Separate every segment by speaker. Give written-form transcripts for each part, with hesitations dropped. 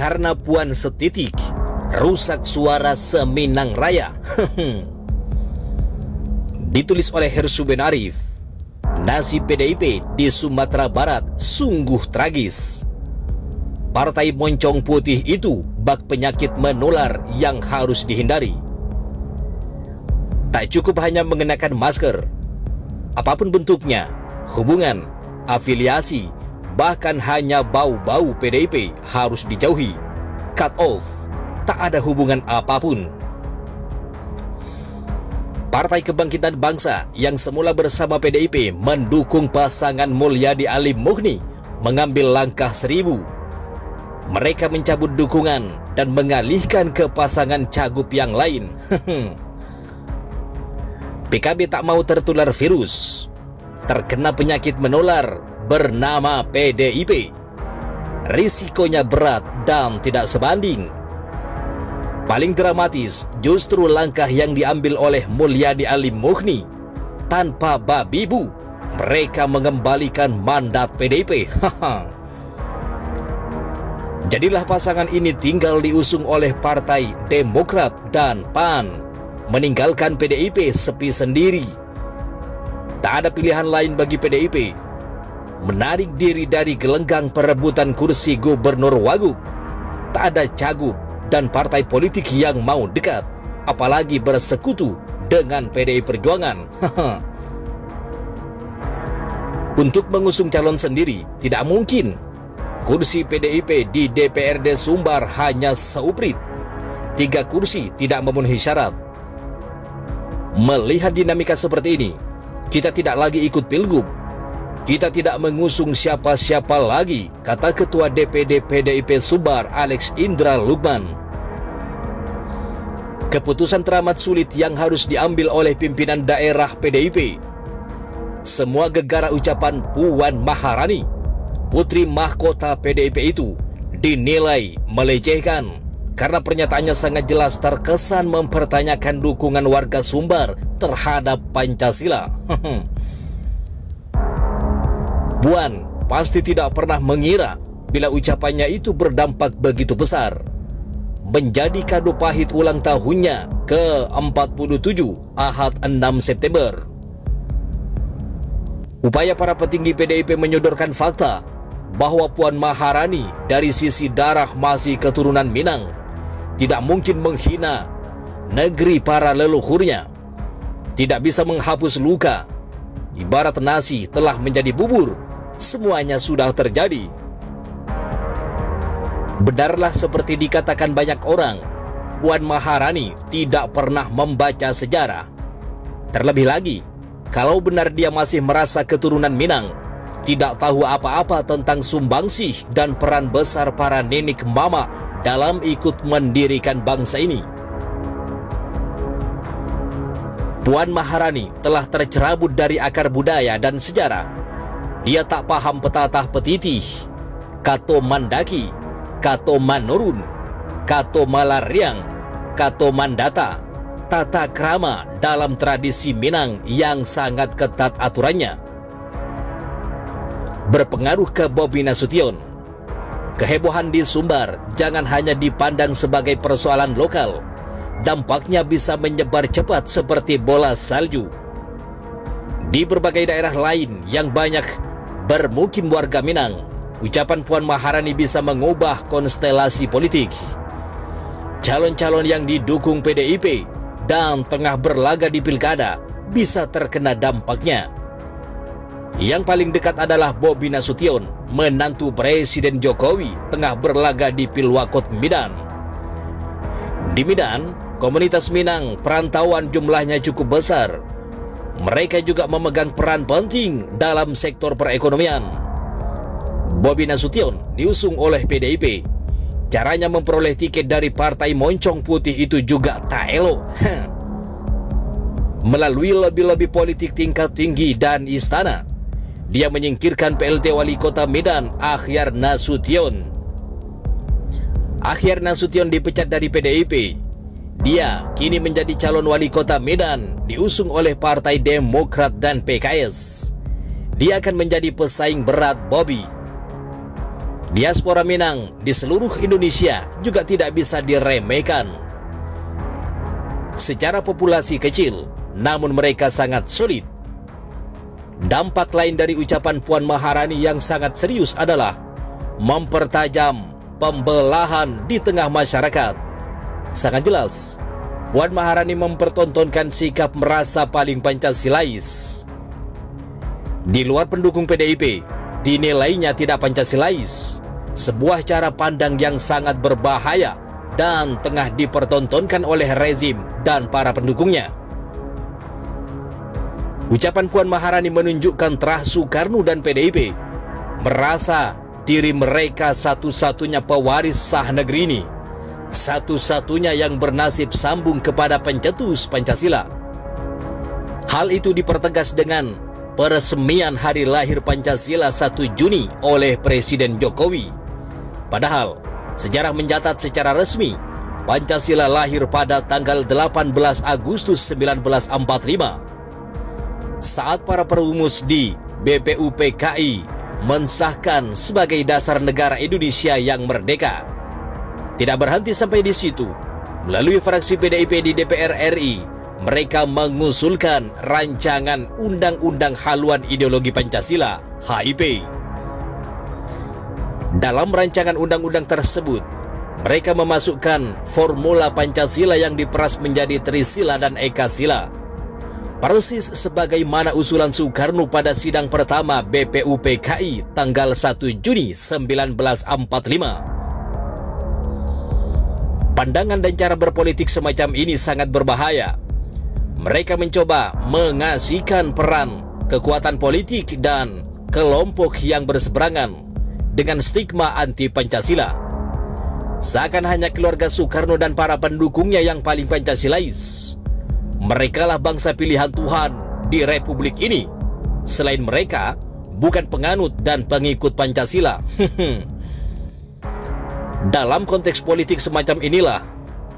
Speaker 1: karena Puan setitik rusak suara Seminang Raya. Ditulis oleh Hersu Ben Arif. Nasib PDIP di Sumatera Barat sungguh tragis. Partai moncong putih itu bak penyakit menular yang harus dihindari. Tak cukup hanya mengenakan masker. Apapun bentuknya, hubungan, afiliasi, bahkan hanya bau-bau PDIP harus dijauhi. Cut off, tak ada hubungan apapun. Partai Kebangkitan Bangsa yang semula bersama PDIP mendukung pasangan Mulyadi Alim Mughni mengambil langkah 1000. Mereka mencabut dukungan dan mengalihkan ke pasangan cagup yang lain. PKB tak mau tertular virus, terkena penyakit menular bernama PDIP. Risikonya berat dan tidak sebanding. Paling dramatis justru langkah yang diambil oleh Mulyadi Alim Mughni. Tanpa babi bu, mereka mengembalikan mandat PDIP. Jadilah pasangan ini tinggal diusung oleh Partai Demokrat dan PAN, meninggalkan PDIP sepi sendiri. Tak ada pilihan lain bagi PDIP. Menarik diri dari gelenggang perebutan kursi gubernur wagub. Tak ada cagup dan partai politik yang mau dekat, apalagi bersekutu dengan PDI Perjuangan. Untuk mengusung calon sendiri tidak mungkin. Kursi PDIP di DPRD Sumbar hanya seuprit. 3 kursi tidak memenuhi syarat. Melihat dinamika seperti ini, kita tidak lagi ikut pilgub. Kita tidak mengusung siapa-siapa lagi, kata Ketua DPD PDIP Sumbar Alex Indra Lukman. Keputusan teramat sulit yang harus diambil oleh pimpinan daerah PDIP. Semua gegara ucapan Puan Maharani, putri mahkota PDIP itu, dinilai melecehkan karena pernyataannya sangat jelas terkesan mempertanyakan dukungan warga Sumbar terhadap Pancasila. Puan pasti tidak pernah mengira bila ucapannya itu berdampak begitu besar. Menjadi kado pahit ulang tahunnya ke-47 Ahad 6 September. Upaya para petinggi PDIP menyodorkan fakta bahwa Puan Maharani dari sisi darah masih keturunan Minang, tidak mungkin menghina negeri para leluhurnya, tidak bisa menghapus luka. Ibarat nasi telah menjadi bubur, semuanya sudah terjadi. Benarlah seperti dikatakan banyak orang, Puan Maharani tidak pernah membaca sejarah. Terlebih lagi, kalau benar dia masih merasa keturunan Minang, tidak tahu apa-apa tentang sumbangsih dan peran besar para nenek mama dalam ikut mendirikan bangsa ini. Puan Maharani telah tercerabut dari akar budaya dan sejarah. Dia tak paham petatah petitih, kato mandaki, kato manurun, kato malariang, kato mandata, tata krama dalam tradisi Minang yang sangat ketat aturannya. Berpengaruh ke Bobi Nasution. Kehebohan di Sumbar jangan hanya dipandang sebagai persoalan lokal. Dampaknya bisa menyebar cepat seperti bola salju. Di berbagai daerah lain yang banyak bermukim warga Minang, ucapan Puan Maharani bisa mengubah konstelasi politik. Calon-calon yang didukung PDIP dan tengah berlaga di pilkada bisa terkena dampaknya. Yang paling dekat adalah Bobi Nasution, menantu Presiden Jokowi, tengah berlaga di Pilwakot Medan. Di Medan, komunitas Minang perantauan jumlahnya cukup besar. Mereka juga memegang peran penting dalam sektor perekonomian. Bobi Nasution diusung oleh PDIP. Caranya memperoleh tiket dari partai moncong putih itu juga tak elok. Melalui lobby-lobby politik tingkat tinggi dan istana, dia menyingkirkan PLT Wali Kota Medan, Akhyar Nasution. Akhyar Nasution dipecat dari PDIP. Dia kini menjadi calon wali kota Medan, diusung oleh Partai Demokrat dan PKS. Dia akan menjadi pesaing berat Bobi. Diaspora Minang di seluruh Indonesia juga tidak bisa diremehkan. Secara populasi kecil, namun mereka sangat solid. Dampak lain dari ucapan Puan Maharani yang sangat serius adalah mempertajam pembelahan di tengah masyarakat. Sangat jelas, Puan Maharani mempertontonkan sikap merasa paling Pancasilais. Di luar pendukung PDIP, dinilainya tidak Pancasilais, sebuah cara pandang yang sangat berbahaya dan tengah dipertontonkan oleh rezim dan para pendukungnya. Ucapan Puan Maharani menunjukkan terah Soekarno dan PDIP merasa diri mereka satu-satunya pewaris sah negeri ini, satu-satunya yang bernasib sambung kepada pencetus Pancasila. Hal itu dipertegas dengan peresmian hari lahir Pancasila 1 Juni oleh Presiden Jokowi. Padahal, sejarah mencatat secara resmi, Pancasila lahir pada tanggal 18 Agustus 1945. Saat para perumus di BPUPKI mensahkan sebagai dasar negara Indonesia yang merdeka. Tidak berhenti sampai di situ. Melalui fraksi PDIP di DPR RI, mereka mengusulkan rancangan Undang-Undang Haluan Ideologi Pancasila (HIP). Dalam rancangan undang-undang tersebut, mereka memasukkan formula Pancasila yang diperas menjadi Trisila dan Ekasila, persis sebagaimana usulan Soekarno pada sidang pertama BPUPKI tanggal 1 Juni 1945. Pandangan dan cara berpolitik semacam ini sangat berbahaya. Mereka mencoba mengasihkan peran, kekuatan politik, dan kelompok yang berseberangan dengan stigma anti-Pancasila. Seakan hanya keluarga Soekarno dan para pendukungnya yang paling Pancasilais. Merekalah bangsa pilihan Tuhan di Republik ini. Selain mereka, bukan penganut dan pengikut Pancasila. Dalam konteks politik semacam inilah,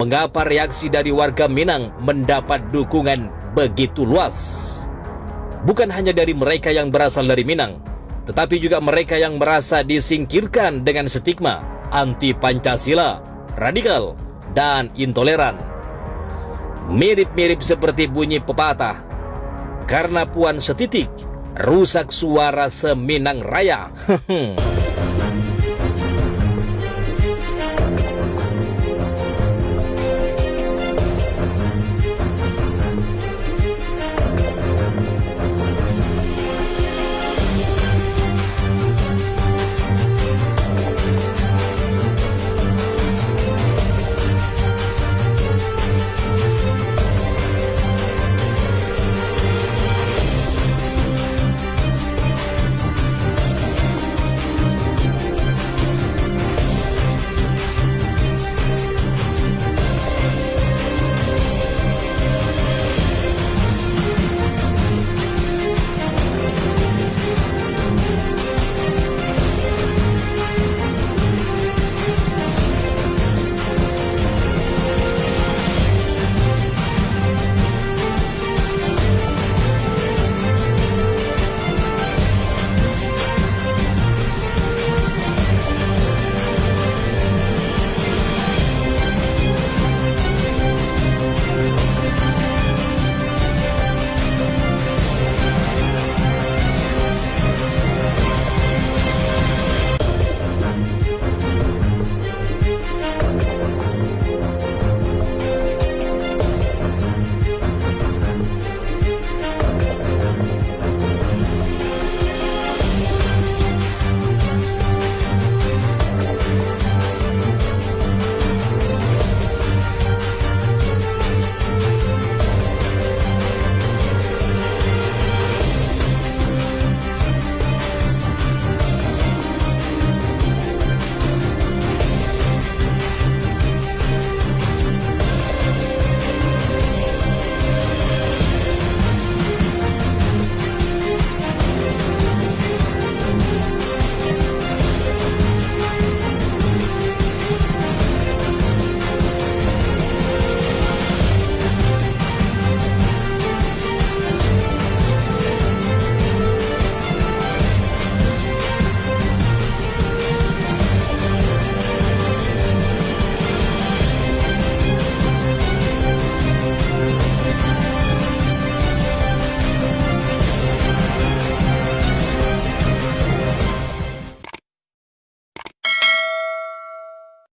Speaker 1: mengapa reaksi dari warga Minang mendapat dukungan begitu luas. Bukan hanya dari mereka yang berasal dari Minang, tetapi juga mereka yang merasa disingkirkan dengan stigma anti-Pancasila, radikal, dan intoleran. Mirip-mirip seperti bunyi pepatah, karena Puan setitik, rusak suara seminang raya.